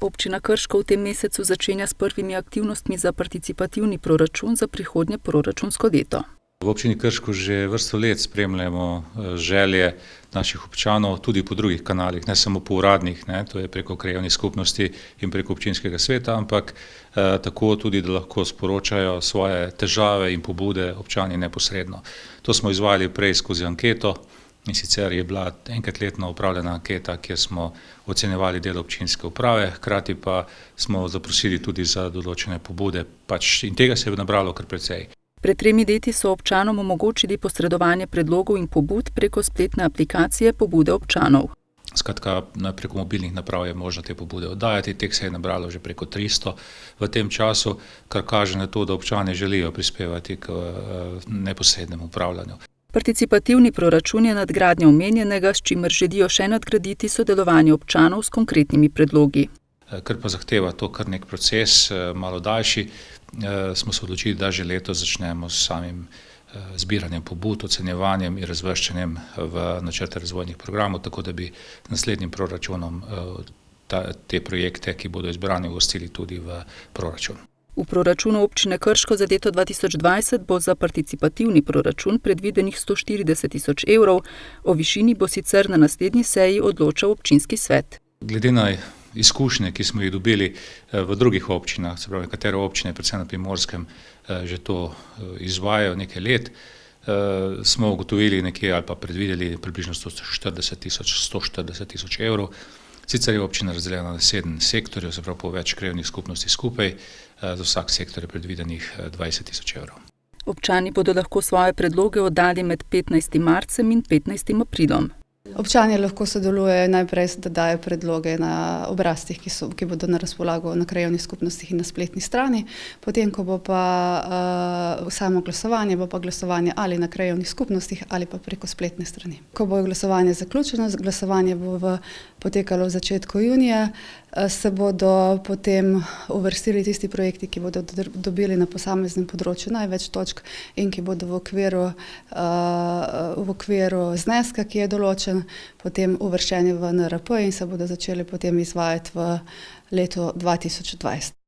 Občina Krško v tem mesecu začenja s prvimi aktivnostmi za participativni proračun za prihodnje proračunsko leto. V občini Krško že vrsto let spremljamo želje naših občanov, tudi po drugih kanalih, ne samo po uradnih, to je preko krajevnih skupnosti in preko občinskega sveta, ampak tako tudi, da lahko sporočajo svoje težave in pobude občani neposredno. To smo izvajali prej skozi anketo, in sicer je bila enkrat letno opravljena anketa, kjer smo ocenjevali delo občinske uprave, hkrati pa smo zaprosili tudi za določene pobude, in tega se je nabralo kar precej. Pred 3 leti so občanom omogočili posredovanje predlogov in pobud preko spletne aplikacije Pobude občanov. Skratka, preko mobilnih naprav je možno te pobude oddajati, teh se je nabralo že preko 300 v tem času, kar kaže na to, da občani želijo prispevati k neposrednemu upravljanju. Participativni proračun je nadgradnja omenjenega, s čimer želijo še nadgraditi sodelovanje občanov s konkretnimi predlogi. Ker pa zahteva to kar nek proces, malo daljši, smo se odločili, da že letos začnemo s samim zbiranjem pobud, ocenjevanjem in razvrščanjem v načrte razvojnih programov, tako da bi naslednjim proračunom te projekte, ki bodo izbrani, uvrstili tudi v proračun. V proračunu občine Krško za leto 2020 bo za participativni proračun predvidenih 140 tisoč evrov, o višini bo sicer na naslednji seji odločal občinski svet. Glede na izkušnje, ki smo jih dobili v drugih občinah, se pravi, katere občine, predvsem na Primorskem, že to izvajajo nekaj let, smo ugotovili nekje ali pa predvideli približno 140 tisoč evrov. Sicer je občina razdeljena na 7 sektorjev, se pravi po več krajevnih skupnosti skupaj, za vsak sektor je predvidenih 20 tisoč evrov. Občani bodo lahko svoje predloge oddali med 15. marcem in 15. aprilom. Občani lahko sodelujejo najprej, da dajo predloge na obrazcih, ki bodo na razpolago na krajevnih skupnostih in na spletni strani. Potem, ko bo pa samo glasovanje, bo pa glasovanje ali na krajevnih skupnostih ali pa preko spletne strani. Ko bo glasovanje zaključeno, glasovanje bo potekalo v začetku junija, se bodo potem uvrstili tisti projekti, ki bodo dobili na posameznem področju največ točk in ki bodo v okviru zneska, ki je določen, potem uvrščeni v NRP in se bodo začeli potem izvajati v letu 2020.